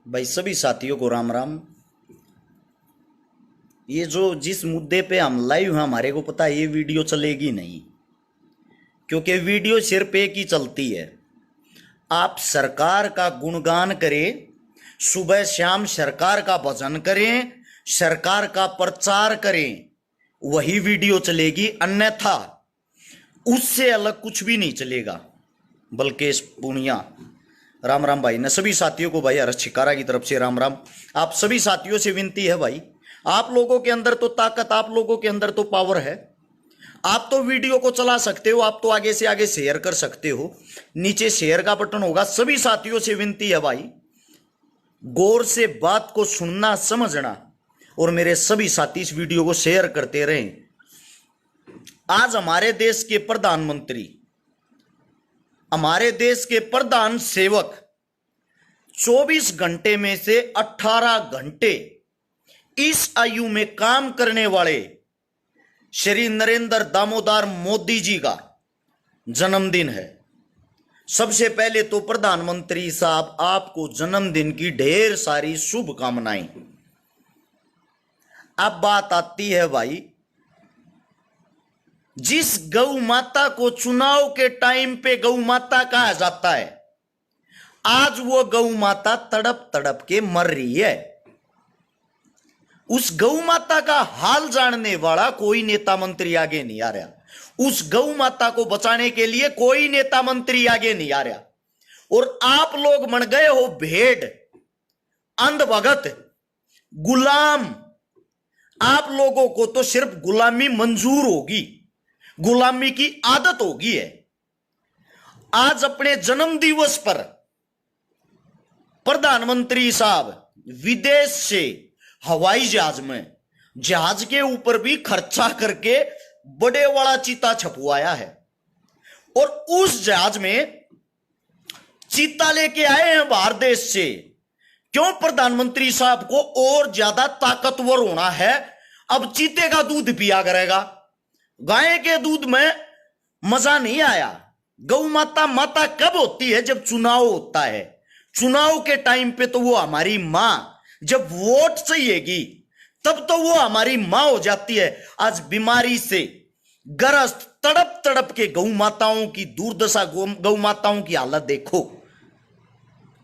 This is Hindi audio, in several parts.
भाई सभी साथियों को राम राम। ये जो जिस मुद्दे पे हम लाइव हैं हमारे को पता है ये वीडियो चलेगी नहीं, क्योंकि वीडियो सिर्फ एक ही चलती है। आप सरकार का गुणगान करें, सुबह शाम सरकार का भजन करें, सरकार का प्रचार करें, वही वीडियो चलेगी, अन्यथा उससे अलग कुछ भी नहीं चलेगा। बल्कि इस पुनिया राम राम भाई ने सभी साथियों को भाई हर्ष छिकारा की तरफ से राम राम। आप सभी साथियों से विनती है भाई, आप लोगों के अंदर तो ताकत, आप लोगों के अंदर तो पावर है। आप तो वीडियो को चला सकते हो, आप तो आगे से आगे शेयर कर सकते हो, नीचे शेयर का बटन होगा। सभी साथियों से विनती है भाई, गौर से बात को सुनना समझना, और मेरे सभी साथी इस वीडियो को शेयर करते रहें। आज हमारे देश के प्रधानमंत्री, हमारे देश के प्रधान सेवक 24 घंटे में से 18 घंटे इस आयु में काम करने वाले श्री नरेंद्र दामोदर मोदी जी का जन्मदिन है। सबसे पहले तो प्रधानमंत्री साहब आपको जन्मदिन की ढेर सारी शुभकामनाएं। अब बात आती है भाई, जिस गौ माता को चुनाव के टाइम पे गौ माता कहा जाता है, आज वो गौ माता तड़प तड़प के मर रही है। उस गौ माता का हाल जानने वाला कोई नेता मंत्री आगे नहीं आ रहा। उस गौ माता को बचाने के लिए कोई नेता मंत्री आगे नहीं आ रहा। और आप लोग बन गए हो भेड़, अंधभगत, गुलाम। आप लोगों को तो सिर्फ गुलामी मंजूर होगी, गुलामी की आदत होगी है। आज अपने जन्म दिवस पर प्रधानमंत्री साहब विदेश से हवाई जहाज में, जहाज के ऊपर भी खर्चा करके बड़े वाला चीता छपवाया है, और उस जहाज में चीता लेके आए हैं बाहर देश से। क्यों? प्रधानमंत्री साहब को और ज्यादा ताकतवर होना है। अब चीते का दूध पिया करेगा, गाय के दूध में मजा नहीं आया। गौ माता माता कब होती है? जब चुनाव होता है। चुनाव के टाइम पे तो वो हमारी मां, जब वोट चाहिएगी तब तो वो हमारी मां हो जाती है। आज बीमारी से ग्रस्त तड़प तड़प के गौ माताओं की दुर्दशा, गौ माताओं की हालत देखो।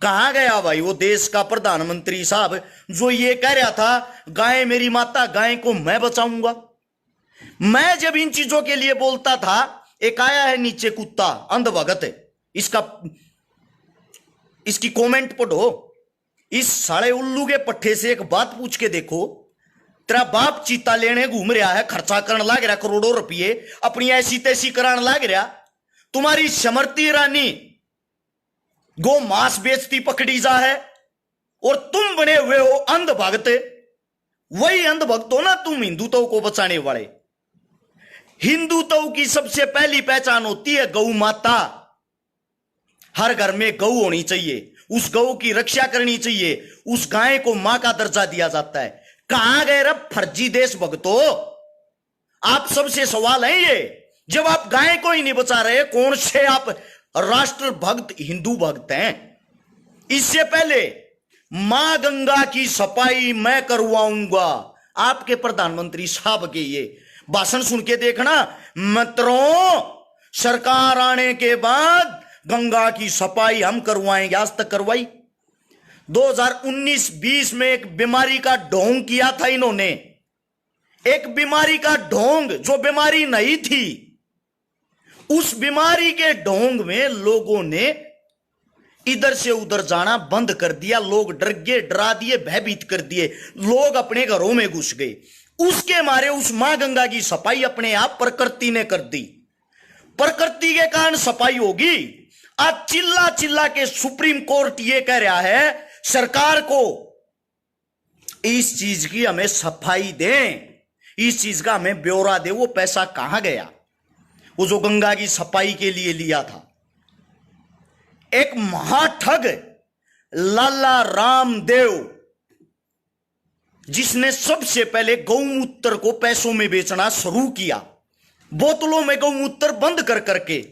कहां गया भाई वो देश का प्रधानमंत्री साहब जो ये कह रहा था, गाय मेरी माता, गाय को मैं बचाऊंगा। मैं जब इन चीजों के लिए बोलता था, एक आया है नीचे कुत्ता, अंधभगत है, इसकी कमेंट पढ़ो। इस साले उल्लू के पट्टे से एक बात पूछ के देखो, तेरा बाप चीता लेने घूम रहा है, खर्चा करने लग रहा, करोड़ों रुपये अपनी ऐसी तैसी कराने लग रहा। तुम्हारी समृति रानी गो मांस बेचती पकड़ी जा है, और तुम बने हुए हो अंधभक्त। वही अंधभक्त हो ना तुम, हिंदुत्व को बचाने वाले। हिंदुत्व की सबसे पहली पहचान होती है गौ माता। हर घर में गौ होनी चाहिए, उस गौ की रक्षा करनी चाहिए, उस गाय को मां का दर्जा दिया जाता है। कहां गए रे फर्जी देशभक्तों? आप सबसे सवाल है ये, जब आप गाय को ही नहीं बचा रहे, कौन से आप राष्ट्र भक्त हिंदू भक्त हैं? इससे पहले मां गंगा की सफाई मैं करवाऊंगा। आपके प्रधानमंत्री साहब के ये भाषण सुन के देखना मित्रों, सरकार आने के बाद गंगा की सफाई हम करवाएंगे। आज तक करवाई? 2019-20 में एक बीमारी का ढोंग किया था इन्होंने, एक बीमारी का ढोंग जो बीमारी नहीं थी। उस बीमारी के ढोंग में लोगों ने इधर से उधर जाना बंद कर दिया। लोग डर गए, डरा दिए, भयभीत कर दिए, लोग अपने घरों में घुस गए। उसके मारे उस मां गंगा की सफाई अपने आप प्रकृति ने कर दी। प्रकृति के कारण सफाई होगी। आज चिल्ला चिल्ला के सुप्रीम कोर्ट ये कह रहा है सरकार को, इस चीज की हमें सफाई दें, इस चीज का हमें ब्यौरा दे। वो पैसा कहां गया वो जो गंगा की सफाई के लिए लिया था? एक महाठग लाला रामदेव, जिसने सबसे पहले गौमूत्र को पैसों में बेचना शुरू किया, बोतलों में गौमूत्र बंद कर करके।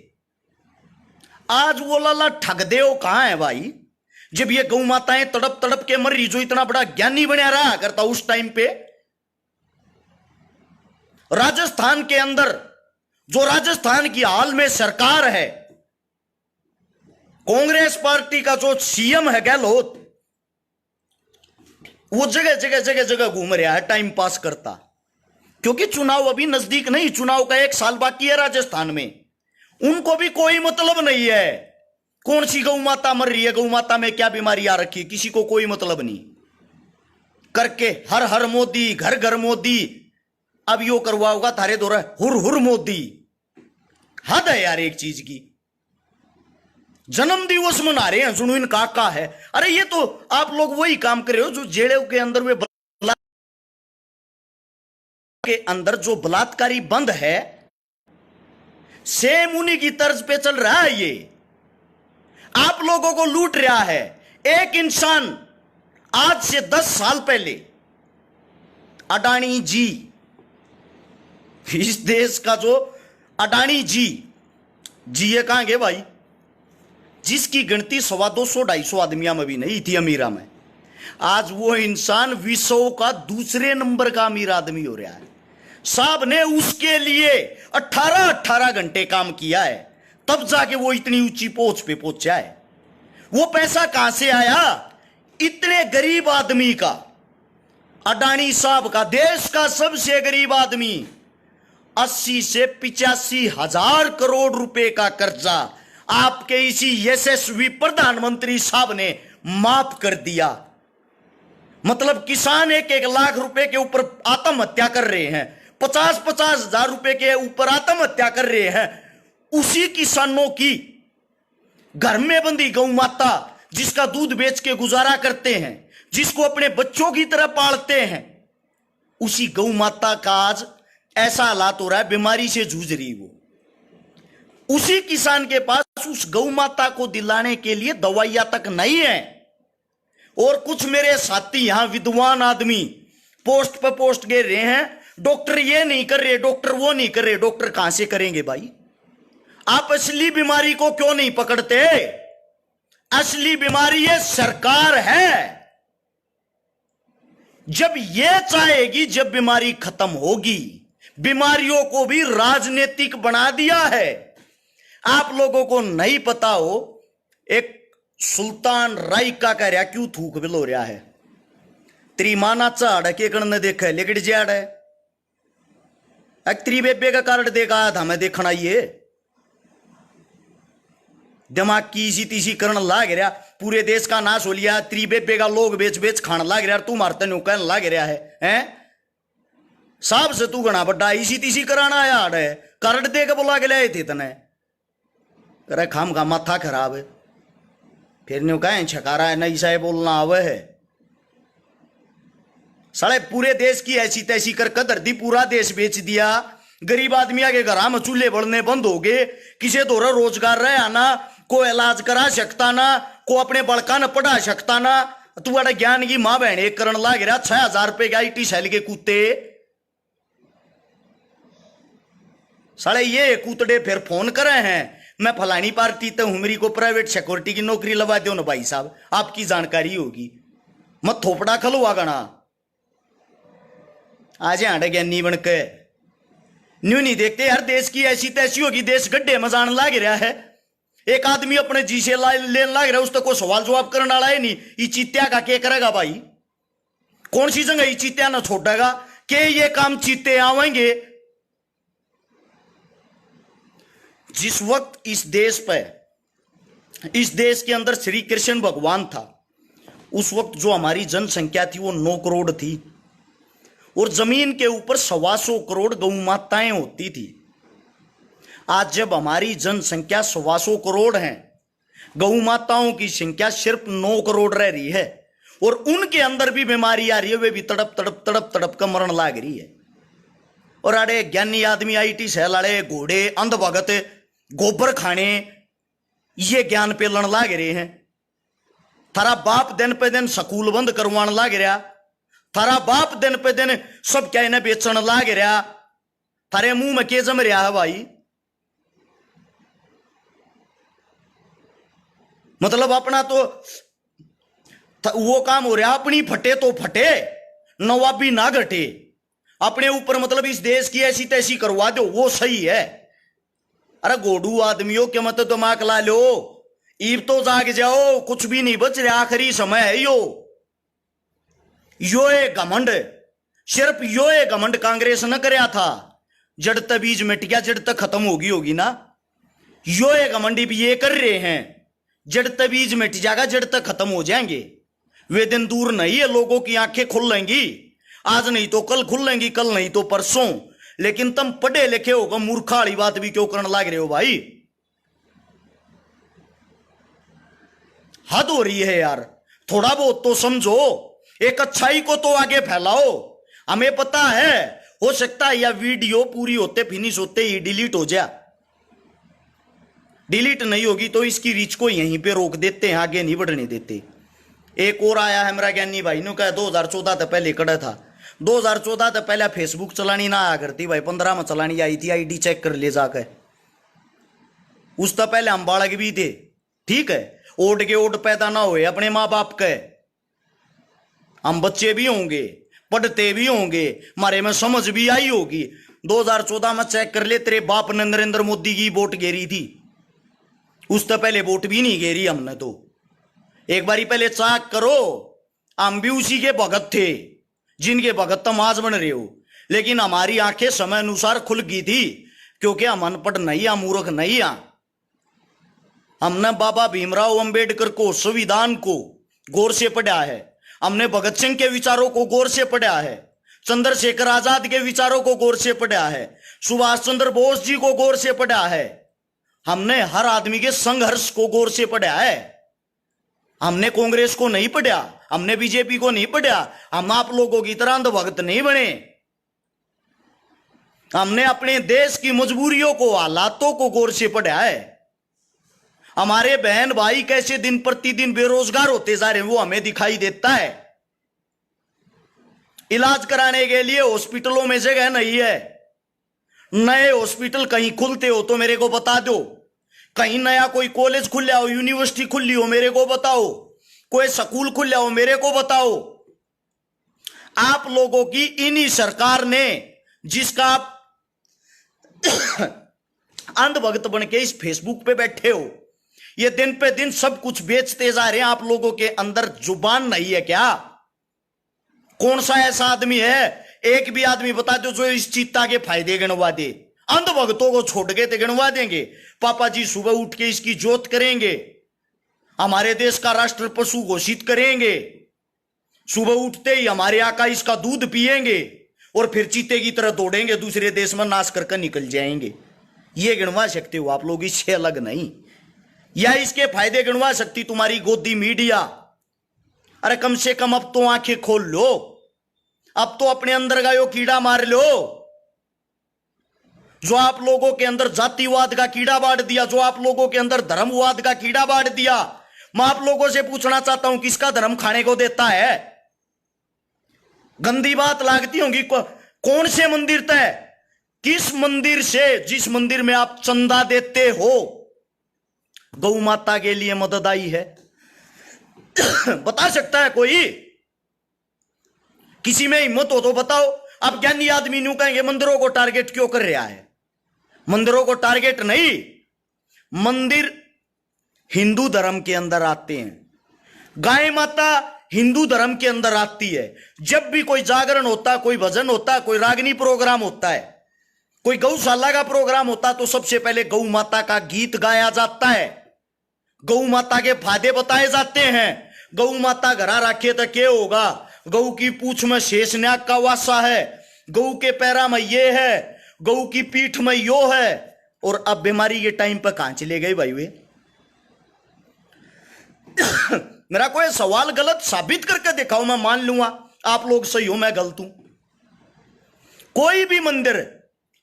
आज वो लाला ठगदेव कहां है भाई? जब ये गौ माताएं तड़प तड़प के मर रही, जो इतना बड़ा ज्ञानी बना रहा करता उस टाइम पे। राजस्थान के अंदर जो राजस्थान की हाल में सरकार है, कांग्रेस पार्टी का जो सीएम है गहलोत, वो जगह जगह जगह जगह घूम रहा है टाइम पास करता, क्योंकि चुनाव अभी नजदीक नहीं, चुनाव का 1 साल बाकी है राजस्थान में। उनको भी कोई मतलब नहीं है कौन सी गौ माता मर रही है, गौ माता में क्या बीमारी आ रखी है, किसी को कोई मतलब नहीं। करके हर हर मोदी, घर घर मोदी, अब यो करवा होगा थारे दौरा हुर हुर मोदी। हद है यार एक चीज की। जन्म दिवस मना रहे हैं, सुनो इन काका है। अरे ये तो आप लोग वही काम कर रहे हो जो जेलों के अंदर वे के अंदर जो बलात्कारी बंद है, सेम उन्हीं की तर्ज पे चल रहा है। ये आप लोगों को लूट रहा है। एक इंसान आज से 10 साल पहले अडानी जी, इस देश का जो अडानी जी ये कहां गए भाई, जिसकी गिनती 125-250 आदमियों में भी नहीं थी अमीरा में, आज वो इंसान विश्व का दूसरे नंबर का अमीर आदमी हो रहा है। साहब ने उसके लिए 18 घंटे काम किया है, तब जाके वो इतनी ऊंची पहुंच पे पहुंचा है। वो पैसा कहां से आया? इतने गरीब आदमी का, अडानी साहब का, देश का सबसे गरीब आदमी, 80 से 85 हजार करोड़ रुपए का कर्जा आपके इसी यशस्वी प्रधानमंत्री साहब ने माफ कर दिया। मतलब किसान 1-1 लाख रुपए के ऊपर आत्महत्या कर रहे हैं, 50-50 हजार रुपए के ऊपर आत्महत्या कर रहे हैं। उसी किसानों की घर में बंदी गौ माता, जिसका दूध बेच के गुजारा करते हैं, जिसको अपने बच्चों की तरह पालते हैं, उसी गौ माता का आज ऐसा हालात हो रहा है, बीमारी से जूझ रही वो। उसी किसान के पास उस गौ माता को दिलाने के लिए दवाइयां तक नहीं है। और कुछ मेरे साथी यहां विद्वान आदमी पोस्ट पर पोस्ट गिर रहे हैं, डॉक्टर ये नहीं कर रहे, डॉक्टर वो नहीं कर रहे। डॉक्टर कहां से करेंगे भाई? आप असली बीमारी को क्यों नहीं पकड़ते? असली बीमारी ये सरकार है। जब ये चाहेगी, जब बीमारी खत्म होगी, बीमारियों को भी राजनीतिक बना दिया है। आप लोगों को नहीं पता हो, एक सुल्तान राय का कह रहा क्यों थूक बिलो रहा है, त्रिमाना चाड़ के कण देखा लेकिन जाड़ है। त्रि बेबे का कार्ड देखा था मैं देखना, ये दिमाग की इसी तीसी करण लाग रहा, पूरे देश का नाश हो लिया। त्रि बेबे का लोग बेच बेच खान लाग रहा, तू मारते न्यू कहने लाग रहा है साहब से तू घना बड्डा इसी तीसी कराना यार है, कार्ड दे के बुला के लाए थे तने। अरे खाम का माथा खराब है, फिर न्यू कहें छकारा है, नहीं साहे बोलना आवे है। साले पूरे देश की ऐसी तैसी कर धरती पूरा देश बेच दिया। गरीब आदमी के घर में चूल्हे बढ़ने बंद हो गए, किसी दौरा रोजगार रहे आना, को इलाज करा सकता ना, को अपने बड़का न पढ़ा सकता ना। तू बड़ा ज्ञान की मां बहन एक करण लाग रहा, 6,000 रुपए का IT सेल के कूते। साले ये कूतड़े फिर फोन करे हैं, मैं फलानी पार्टी तो हूं, मेरी को प्राइवेट सिक्योरिटी की नौकरी लगा दो ना भाई साहब, आपकी जानकारी होगी। मत थोपड़ा खलवा गना आज आड़े ज्ञानी बन के न्यू नहीं देखते यार। देश की ऐसी तैसी होगी, देश गड्ढे में जान लाग रहा है। एक आदमी अपने जी से लेने लाग रहा है, उस तक कोई सवाल जवाब करने वाला है नहीं। ये चीत्या का क्या करेगा भाई? कौन सी जगह ये चीत्या ना छोड़ेगा कि ये काम चीते आवेंगे? जिस वक्त इस देश पे, इस देश के अंदर श्री कृष्ण भगवान था, उस वक्त जो हमारी जनसंख्या थी वो 9 करोड़ थी, और जमीन के ऊपर 125 करोड़ गौ माताएं होती थी। आज जब हमारी जनसंख्या 125 करोड़ है, गौ माताओं की संख्या सिर्फ 9 करोड़ रह रही है, और उनके अंदर भी बीमारी आ रही है, वे भी तड़प तड़प तड़प तड़प का मरण लाग रही है। और अरे ज्ञानी आदमी IT सेल वाले घोड़े अंध भगत गोबर खाने ये ज्ञान पे लड़ लाग रहे हैं। थारा बाप दिन पे दिन स्कूल बंद करवान लाग रहा, थारा बाप दिन पे दिन सब क्या इन्हें बेचन लाग रहा, थारे मुंह में के जम रहा है भाई? मतलब अपना तो वो काम हो रहा, अपनी फटे तो फटे, नवाबी ना घटे, अपने ऊपर मतलब इस देश की ऐसी तैसी करवा दो, वो सही है। अरे गोडू आदमियों के मत दिमाग ला लो, ईब तो जाग जाओ, कुछ भी नहीं बच रहा, आखिरी समय है यो ये घमंड, सिर्फ यो ये घमंड कांग्रेस न करया था, जड़ तक बीज मिट गया, जड़ तक खत्म होगी ना। यो ये घमंडी भी ये कर रहे हैं, जड़ तक बीज मिट जाएगा, जड़ तक खत्म हो जाएंगे। वे दिन दूर नहीं है, लोगों की आंखें खुल लेंगी, आज नहीं तो कल खुल लेंगी, कल नहीं तो परसों। लेकिन तुम पढ़े लिखे होगा, मूर्खा वाली बात भी क्यों करने लग रहे हो भाई? हद हो रही है यार, थोड़ा बहुत तो समझो, एक अच्छाई को तो आगे फैलाओ। हमें पता है, हो सकता है यह वीडियो पूरी होते फिनिश होते ही डिलीट हो जाए, डिलीट नहीं होगी तो इसकी रीच को यहीं पे रोक देते हैं, आगे नहीं बढ़ने देते। एक और आया है मेरा ज्ञानी भाई ने कहा 2014 तक पहले कड़ा था, 2014 तक पहले फेसबुक चलानी ना आया करती भाई, 15 में चलानी आई थी, आईडी चेक कर ले जाकर। उस तक पहले हम बालक भी थे, ठीक है, ओट के ओट पैदा ना हुए अपने माँ बाप के, हम बच्चे भी होंगे, पढ़ते भी होंगे, हमारे में समझ भी आई होगी। 2014 में चेक कर ले, तेरे बाप ने नरेंद्र मोदी की वोट घेरी थी, उस तक पहले वोट भी नहीं घेरी हमने तो। एक बारी पहले चेक करो, हम भी उसी के भगत थे जिनके भगत तुम आज बन रहे हो। लेकिन हमारी आंखें समय अनुसार खुल गई थी, क्योंकि हम अनपढ़ नहीं, हम मूर्ख नहीं। हमने बाबा भीमराव अंबेडकर को, संविधान को गौर से पढ़ा है, हमने भगत सिंह के विचारों को गौर से पढ़ा है, चंद्रशेखर आजाद के विचारों को गौर से पढ़ा है, सुभाष चंद्र बोस जी को गौर से पढ़ा है, हमने हर आदमी के संघर्ष को गौर से पढ़ा है। हमने कांग्रेस को नहीं पढ़ा, हमने बीजेपी को नहीं पढ़ा, हम आप लोगों की तरह अंधभक्त नहीं बने। हमने अपने देश की मजबूरियों को, हालातों को गौर से पढ़ा है। हमारे बहन भाई कैसे दिन प्रतिदिन बेरोजगार होते जा रहे हैं, वो हमें दिखाई देता है। इलाज कराने के लिए हॉस्पिटलों में जगह नहीं है, नए हॉस्पिटल कहीं खुलते हो तो मेरे को बता दो, कहीं नया कोई कॉलेज खुल हो, यूनिवर्सिटी खुली हो मेरे को बताओ, कोई स्कूल खुल हो मेरे को बताओ। आप लोगों की इन्हीं सरकार ने, जिसका आप अंधभक्त बन के इस फेसबुक पे बैठे हो, ये दिन पे दिन सब कुछ बेचते जा रहे हैं। आप लोगों के अंदर जुबान नहीं है क्या? कौन सा ऐसा आदमी है, एक भी आदमी बता दो जो इस चित्ता के फायदे गिनवा दे? अंधभक्तों को छोड़ के तो गिनवा देंगे। पापा जी सुबह उठ के इसकी जोत करेंगे, हमारे देश का राष्ट्र पशु घोषित करेंगे, सुबह उठते ही हमारे आका इसका दूध पिएंगे और फिर चीते की तरह दौड़ेंगे, दूसरे देश में नाश करके निकल जाएंगे। ये गिनवा सकते हो आप लोग, इससे अलग नहीं। या इसके फायदे गिनवा सकती तुम्हारी गोदी मीडिया? अरे कम से कम अब तो आंखें खोल लो, अब तो अपने अंदर का यो कीड़ा मार लो जो आप लोगों के अंदर जातिवाद का कीड़ा बांट दिया, जो आप लोगों के अंदर धर्मवाद का कीड़ा बांट दिया। मैं आप लोगों से पूछना चाहता हूं, किसका धर्म खाने को देता है? गंदी बात लागती होगी, कौन से मंदिर तय, किस मंदिर से, जिस मंदिर में आप चंदा देते हो गौ माता के लिए मदद आई है? बता सकता है कोई? किसी में हिम्मत हो तो बताओ। अब ज्ञानी आदमी न्यू कहेंगे मंदिरों को टारगेट क्यों कर रहा है? मंदिरों को टारगेट नहीं, मंदिर हिंदू धर्म के अंदर आते हैं, गाय माता हिंदू धर्म के अंदर आती है। जब भी कोई जागरण होता है, कोई भजन होता है, कोई रागनी प्रोग्राम होता है, कोई गौशाला का प्रोग्राम होता है, तो सबसे पहले गौ माता का गीत गाया जाता है, गौ माता के फायदे बताए जाते हैं। गौ माता घरा रखे तो क्या होगा? गौ की पूंछ में शेषनाग का वासा है, गौ के पैरा में ये है, गौ की पीठ में यो है। और अब बीमारी के टाइम पर कहां चले गए भाई वे? मेरा कोई सवाल गलत साबित करके दिखाओ, मैं मान लूंगा आप लोग सही हो, मैं गलत हूं। कोई भी मंदिर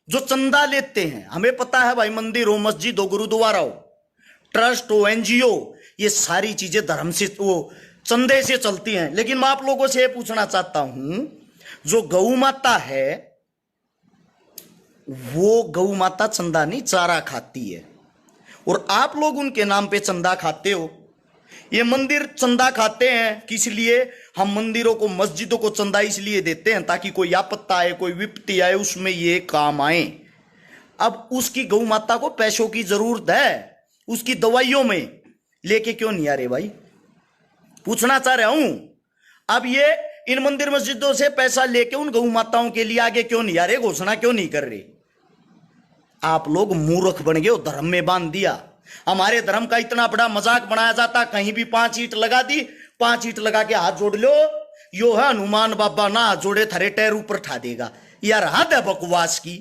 जो चंदा लेते हैं, हमें पता है भाई, मंदिर हो, मस्जिद हो, गुरुद्वारा हो, ट्रस्ट हो, एनजीओ, ये सारी चीजें धर्म से, वो चंदे से चलती हैं। लेकिन मैं आप लोगों से ये पूछना चाहता हूं, जो गौ माता है वो गौ माता चंदा नहीं चारा खाती है, और आप लोग उनके नाम पे चंदा खाते हो। ये मंदिर चंदा खाते हैं, किस लिए? हम मंदिरों को, मस्जिदों को चंदा इसलिए देते हैं ताकि कोई आपत्ति आए, कोई विपत्ति आए, उसमें ये काम आए। अब उसकी गौ माता को पैसों की जरूरत है, उसकी दवाइयों में, लेके क्यों नहीं आ रहे भाई? पूछना चाह रहा हूं। अब ये इन मंदिर मस्जिदों से पैसा लेके उन गौ माताओं के लिए आगे क्यों नहीं आ रहे, घोषणा क्यों नहीं कर रहे? आप लोग मूर्ख बन गए, धर्म में बांध दिया। हमारे धर्म का इतना बड़ा मजाक बनाया जाता, कहीं भी 5 ईंट लगा दी, 5 ईंट लगा के हाथ जोड़ लो, यो है हनुमान बाबा ना हाथ जोड़े थारे टैर ऊपर ठा देगा। यार हद है बकवास की।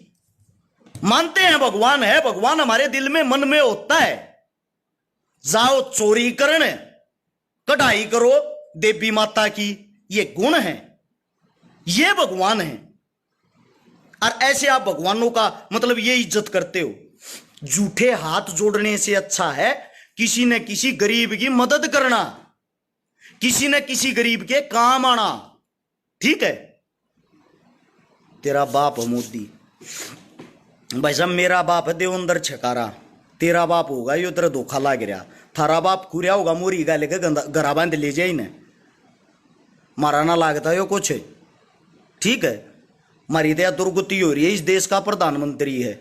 मानते हैं भगवान है, भगवान हमारे दिल में, मन में होता है। जाओ चोरी करने, कढ़ाई करो देवी माता की, ये गुण है, ये भगवान है। और ऐसे आप भगवानों का मतलब ये इज्जत करते हो। झूठे हाथ जोड़ने से अच्छा है किसी न किसी गरीब की मदद करना, किसी न किसी गरीब के काम आना। ठीक है? तेरा बाप है मोदी, भाई साहब मेरा बाप है देवेंद्र छकारा, तेरा बाप होगा यो तेरा धोखा लाग रहा, थारा बाप कुरिया होगा मोरी गा लेके घरा बांध ले जाए न, मारा ना लागता यो कुछ। ठीक है? मारी दया दुर्गति हो रही है, इस देश का प्रधानमंत्री है।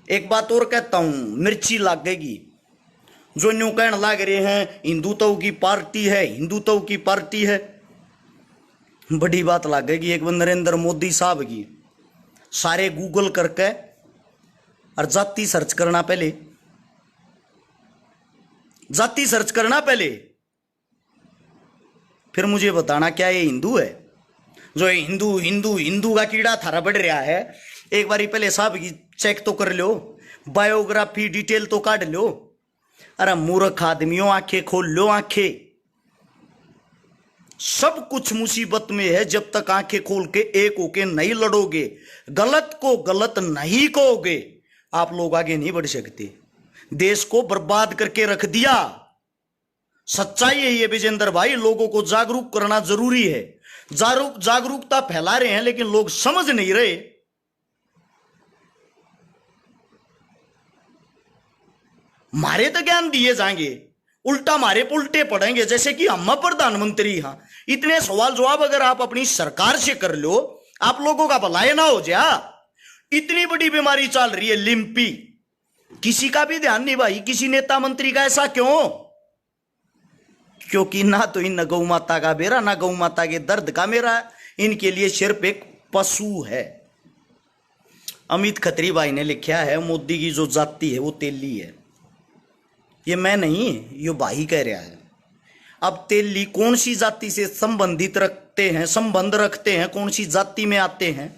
एक बात और कहता हूं, मिर्ची लागेगी। जो न्यू कहने लाग रहे हैं हिंदुत्व की पार्टी है, हिंदुत्व की पार्टी है, बड़ी बात लागेगी एक बार नरेंद्र मोदी साहब की। सारे गूगल करके और जाति सर्च करना, पहले जाति सर्च करना पहले, फिर मुझे बताना क्या ये हिंदू है? जो हिंदू हिंदू हिंदू का कीड़ा थारा बढ़ रहा है, एक बारी पहले साहब की चेक तो कर लो, बायोग्राफी डिटेल तो काट लो। अरे मूर्ख आदमियों, आंखें खोल लो, आंखें। सब कुछ मुसीबत में है जब तक आंखें खोल के एक होके नहीं लड़ोगे, गलत को गलत नहीं कहोगे, आप लोग आगे नहीं बढ़ सकते। देश को बर्बाद करके रख दिया। सच्चाई है ये विजेंद्र भाई, लोगों को जागरूक करना जरूरी है। जागरूकता फैला रहे हैं लेकिन लोग समझ नहीं रहे। मारे तो ज्ञान दिए जाएंगे, उल्टा मारे उल्टे पड़ेंगे, जैसे कि हम प्रधानमंत्री। हाँ, इतने सवाल जवाब अगर आप अपनी सरकार से कर लो, आप लोगों का भलाई ना हो जा। इतनी बड़ी बीमारी चल रही है लिम्पी, किसी का भी ध्यान नहीं भाई, किसी नेता मंत्री का। ऐसा क्यों? क्योंकि ना तो इन गौ माता का बेरा, ना गौ माता के दर्द का मेरा, इनके लिए सिर्फ एक पशु है। अमित खत्री भाई ने लिखा है मोदी की जो जाति है वो तेली है। ये मैं नहीं, ये भाई कह रहा है। अब तेली कौन सी जाति से संबंधित रखते हैं, संबंध रखते हैं, कौन सी जाति में आते हैं,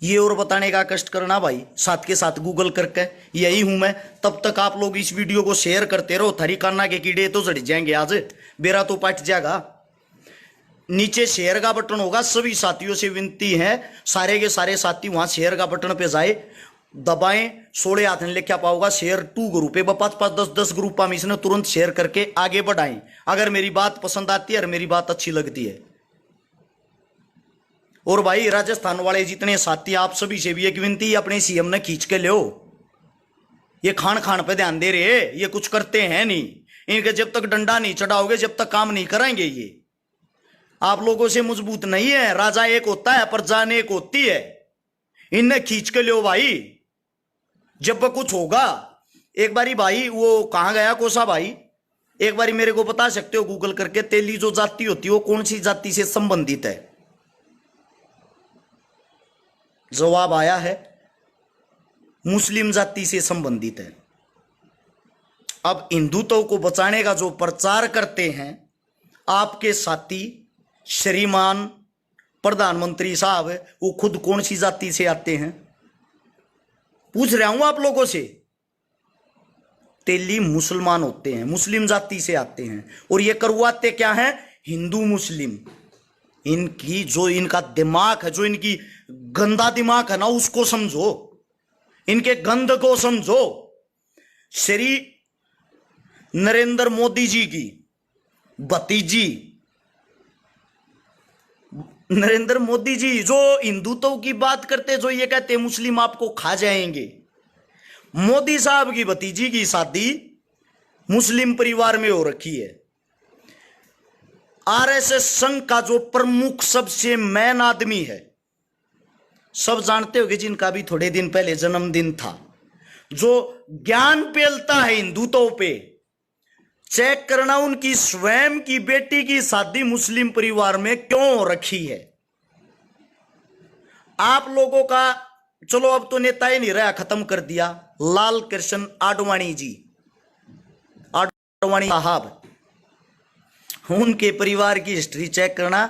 ये और बताने का कष्ट करना भाई, साथ के साथ गूगल करके। यही हूं मैं। तब तक आप लोग इस वीडियो को शेयर करते रहो, थारी कान्ना के कीड़े तो जड़ जाएंगे, आज बेरा तो पट जाएगा। नीचे शेयर का बटन होगा, सभी साथियों से विनती है, सारे के सारे साथी वहां शेयर का बटन पे जाए, दबाएं। 16 हाथ ने लिखा पाओगा शेयर 2 ग्रुप है, 5-5 10-10 ग्रुप हम इसने तुरंत शेयर करके आगे बढ़ाएं। अगर मेरी बात पसंद आती है और मेरी बात अच्छी लगती है। और भाई राजस्थान वाले जितने साथी, आप सभी से भी एक विनती, अपने सीएम ने खींच के लो। ये खान खान पे ध्यान दे रहे, ये कुछ करते हैं नहीं। इनके जब तक डंडा नहीं चढ़ाओगे, जब तक काम नहीं कराएंगे, ये आप लोगों से मजबूत नहीं है। राजा एक होता है, प्रजा एक होती है। इन्हें खींच के लो भाई, जब कुछ होगा। एक बारी भाई वो कहां गया कोसा भाई, एक बारी मेरे को बता सकते हो गूगल करके, तेली जो जाति होती है वो कौन सी जाति से संबंधित है? जवाब आया है मुस्लिम जाति से संबंधित है। अब हिंदुत्व को बचाने का जो प्रचार करते हैं आपके साथी श्रीमान प्रधानमंत्री साहब, वो खुद कौन सी जाति से आते हैं? पूछ रहा हूं आप लोगों से। तेली मुसलमान होते हैं, मुस्लिम जाति से आते हैं। और ये करवाते क्या है? हिंदू मुस्लिम। इनकी जो इनका दिमाग है, जो इनकी गंदा दिमाग है ना, उसको समझो, इनके गंद को समझो। श्री नरेंद्र मोदी जी की भतीजी, नरेंद्र मोदी जी जो हिंदुत्व की बात करते, जो ये कहते मुस्लिम आपको खा जाएंगे, मोदी साहब की भतीजी की शादी मुस्लिम परिवार में हो रखी है। आरएसएस संघ का जो प्रमुख सबसे मैन आदमी है, सब जानते हो कि जिनका भी थोड़े दिन पहले जन्मदिन था, जो ज्ञान पेलता है हिंदुत्व पे, चेक करना उनकी स्वयं की बेटी की शादी मुस्लिम परिवार में क्यों हो रखी है। आप लोगों का चलो अब तो नेता ही नहीं रहा, खत्म कर दिया, लाल कृष्ण आडवाणी जी, आडवाणी साहब, उनके परिवार की हिस्ट्री चेक करना,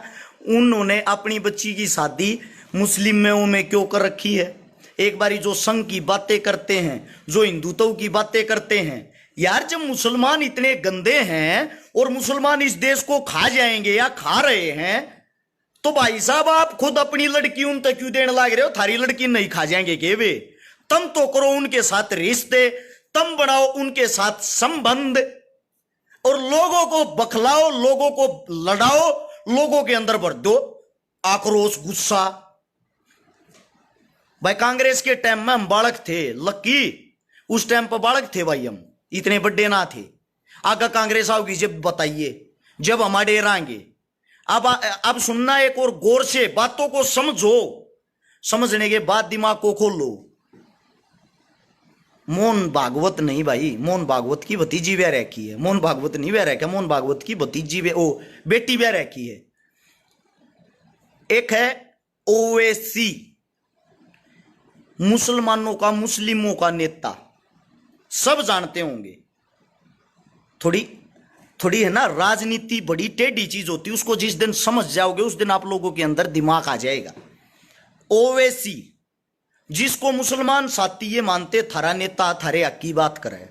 उन्होंने अपनी बच्ची की शादी मुस्लिम में क्यों कर रखी है। एक बारी जो संघ की बातें करते हैं, जो हिंदुत्व की बातें करते हैं, यार जब मुसलमान इतने गंदे हैं और मुसलमान इस देश को खा जाएंगे या खा रहे हैं, तो भाई साहब आप खुद अपनी लड़की उन तक क्यों देने लग रहे हो। थारी लड़की नहीं खा जाएंगे के वे, तुम तो करो उनके साथ रिश्ते, तुम बनाओ उनके साथ संबंध और लोगों को बखलाओ, लोगों को लड़ाओ, लोगों के अंदर भर दो आक्रोश, गुस्सा। भाई कांग्रेस के टाइम में हम बालक थे, लक्की उस टाइम पर बालक थे भाई, हम इतने बड़े ना थे। आगे कांग्रेस आओगी जब बताइए, जब हम डेरांगे। अब सुनना एक और गौर से, बातों को समझो, समझने के बाद दिमाग को खोलो। मोहन भागवत नहीं भाई, मोहन भागवत की भतीजी वे रखी है, मोहन भागवत नहीं वे रखा, मोहन भागवत की भतीजी वे ओ बेटी वे रखी है। एक है ओवैसी, मुसलमानों का, मुस्लिमों का नेता, सब जानते होंगे। थोड़ी है ना, राजनीति बड़ी टेढ़ी चीज होती है, उसको जिस दिन समझ जाओगे उस दिन आप लोगों के अंदर दिमाग आ जाएगा। ओवैसी, जिसको मुसलमान साथी ये मानते थारा नेता, थारे हक की बात करे,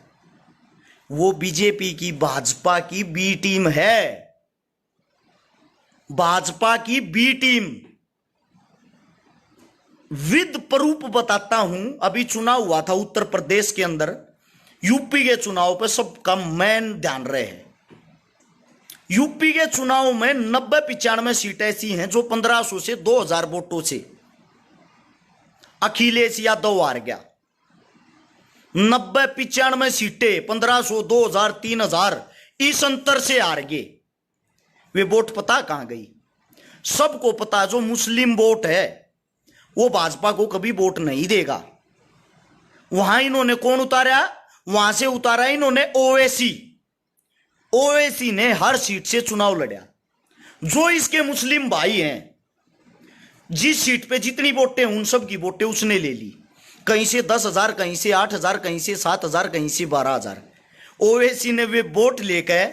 वो बीजेपी की, भाजपा की बी टीम है, भाजपा की बी टीम। विद प्रूफ बताता हूं, अभी चुनाव हुआ था उत्तर प्रदेश के अंदर, यूपी के चुनाव पर सबका मैन ध्यान रहे हैं। यूपी के चुनाव में 90-95 सीटें ऐसी हैं जो 1500 से 2000 वोटों से अखिलेश यादव हार गया। 90-95 सीटें 1500, 2000, 3000 इस अंतर से हार गए। वे वोट पता कहां गई? सबको पता, जो मुस्लिम वोट है वो भाजपा को कभी वोट नहीं देगा। वहां इन्होंने कौन उतारा? वहां से उतारा इन्होंने ओवैसी। ओवैसी ने हर सीट से चुनाव लड़ा। जो इसके मुस्लिम भाई हैं, जिस सीट पे जितनी वोटें, उन सब की वोटें उसने ले ली। कहीं से 10,000, कहीं से 8,000, कहीं से 7,000, कहीं से 12,000। ओवैसी ने वे वोट लेकर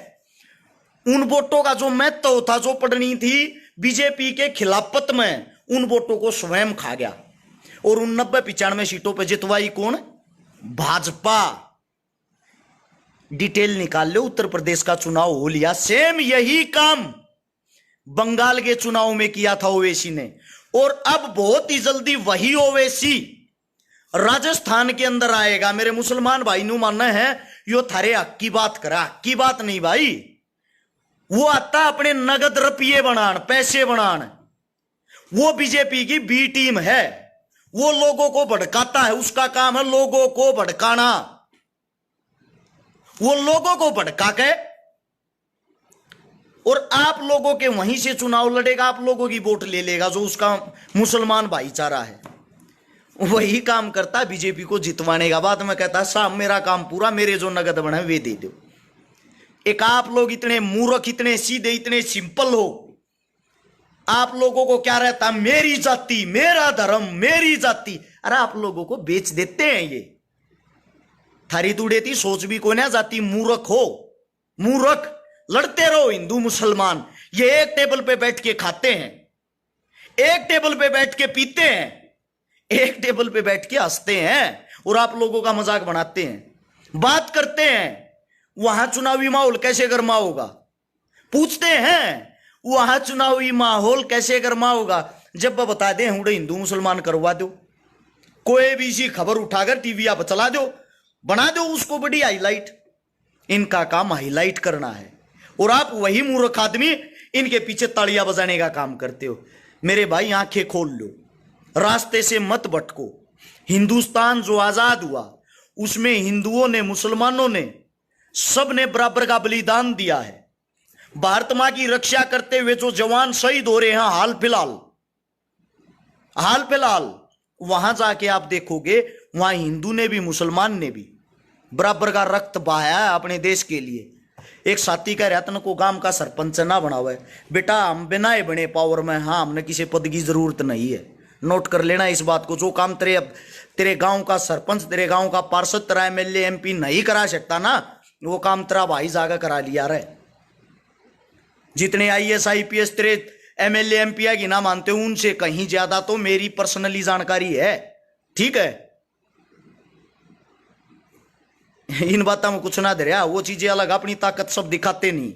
उन वोटों का जो महत्व था, जो पड़नी थी बीजेपी के खिलाफत में, उन वोटों को स्वयं खा गया और उन 90-95 सीटों पर जितवाई कौन? भाजपा। डिटेल निकाल लो, उत्तर प्रदेश का चुनाव हो लिया। सेम यही काम बंगाल के चुनाव में किया था ओवैसी ने, और अब बहुत ही जल्दी वही ओवैसी राजस्थान के अंदर आएगा। मेरे मुसलमान भाई नु मानना है यो थारे हक की बात करा, हक की बात नहीं भाई। वो आता अपने नगद रुपये बनान, पैसे बनान। वो बीजेपी की बी टीम है, वो लोगों को भड़काता है, उसका काम है लोगों को भड़काना। वो लोगों को भड़का के और आप लोगों के वहीं से चुनाव लड़ेगा, आप लोगों की वोट ले लेगा, जो उसका मुसलमान भाईचारा है। वही काम करता बीजेपी को जितवाने का। बाद में कहता साहब मेरा काम पूरा, मेरे जो नगद बने वे दे दो। एक आप लोग इतने मूर्ख, इतने सीधे, इतने सिंपल हो, आप लोगों को क्या रहता? मेरी जाति, मेरा धर्म, मेरी जाति। अरे आप लोगों को बेच देते हैं ये। थारी तुड़ेती सोच भी को ना जाती। मूर्ख हो, मूर्ख। लड़ते रहो हिंदू मुसलमान। ये एक टेबल पे बैठ के खाते हैं, एक टेबल पे बैठ के पीते हैं, एक टेबल पे बैठ के हंसते हैं और आप लोगों का मजाक बनाते हैं, बात करते हैं। वहां चुनावी माहौल कैसे गर्मा होगा? पूछते हैं वहां चुनावी माहौल कैसे गर्मा होगा? जब वह बता दें हुडे हिंदू मुसलमान करवा दो, कोई भी सी खबर उठाकर टीवी आप चला दो, बना दो उसको बड़ी हाईलाइट। इनका काम हाईलाइट करना है और आप वही मूर्ख आदमी इनके पीछे तालियां बजाने का काम करते हो। मेरे भाई आंखें खोल लो, रास्ते से मत भटको। हिंदुस्तान जो आजाद हुआ उसमें हिंदुओं ने, मुसलमानों ने सब ने बराबर का बलिदान दिया है। भारत मां की रक्षा करते हुए जो जवान शहीद हो रहे हैं हाल फिलहाल वहां जाके आप देखोगे, वहां हिंदू ने भी मुसलमान ने भी बराबर का रक्त बहाया है अपने देश के लिए। एक साथी कह रहा था को गांव का सरपंच ना बनावे, बेटा हम बिना ही बने पावर में, हाँ हमने किसी पद की जरूरत नहीं है। नोट कर लेना इस बात को। जो काम तेरे गांव का सरपंच, तेरे गांव का पार्षद, तेरा एमएलए एमपी नहीं करा सकता ना, वो काम तेरा भाई जागा करा लिया रहे। जितने आईएएस आईपीएस तेरे एमएलए एमपी की ना मानते हो, उनसे कहीं ज्यादा तो मेरी पर्सनली जानकारी है, ठीक है। इन बातों में कुछ ना दरिया, वो चीजें अलग, अपनी ताकत सब दिखाते नहीं।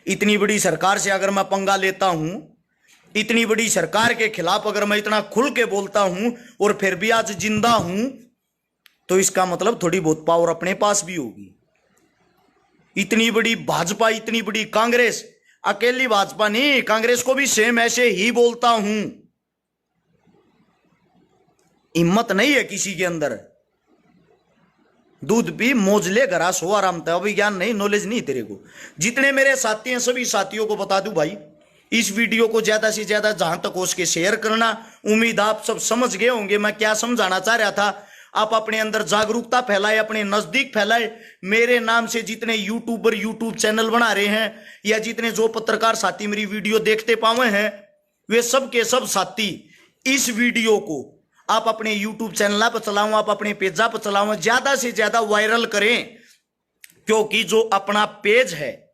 इतनी बड़ी सरकार से अगर मैं पंगा लेता हूं, इतनी बड़ी सरकार के खिलाफ अगर मैं इतना खुल के बोलता हूं और फिर भी आज जिंदा हूं, तो इसका मतलब थोड़ी बहुत पावर अपने पास भी होगी। इतनी बड़ी भाजपा, इतनी बड़ी कांग्रेस, अकेली भाजपा नहीं, कांग्रेस को भी सेम ऐसे ही बोलता हूं। हिम्मत नहीं है किसी के अंदर। दूध पी मौज ले घरा सो आराम था। अभी ज्ञान नहीं, नॉलेज नहीं तेरे को। जितने मेरे साथी हैं सभी साथियों को बता दूं भाई, इस वीडियो को ज्यादा से ज्यादा जहां तक हो सके शेयर करना। उम्मीद आप सब समझ गए होंगे मैं क्या समझाना चाह रहा था। आप अपने अंदर जागरूकता फैलाए, अपने नजदीक फैलाए। मेरे नाम से जितने यूट्यूबर यूट्यूब चैनल बना रहे हैं, या जितने जो पत्रकार साथी मेरी वीडियो देखते पाए हैं, वे सब के सब साथी इस वीडियो को आप अपने यूट्यूब चैनल पर चलाओ, आप अपने पेजा पर चलाओ, ज्यादा से ज्यादा वायरल करें। क्योंकि जो अपना पेज है,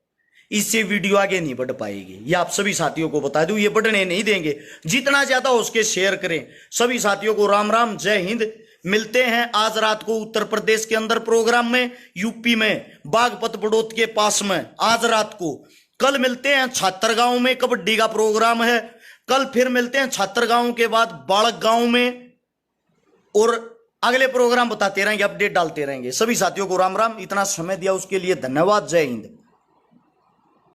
इससे वीडियो आगे नहीं बढ़ पाएगी। ये आप सभी साथियों को बता दूं, ये बढ़ने नहीं देंगे। जितना ज्यादा हो उसके शेयर करें। सभी साथियों को राम राम, जय हिंद। मिलते हैं आज रात को उत्तर प्रदेश के अंदर प्रोग्राम में, यूपी में बागपत बड़ौत के पास में आज रात को। कल मिलते हैं छात्रगांव में, कबड्डी का प्रोग्राम है। कल फिर मिलते हैं छात्रगांव के बाद बालक गांव में, और अगले प्रोग्राम बताते रहेंगे, अपडेट डालते रहेंगे। सभी साथियों को राम राम। इतना समय दिया उसके लिए धन्यवाद। जय हिंद।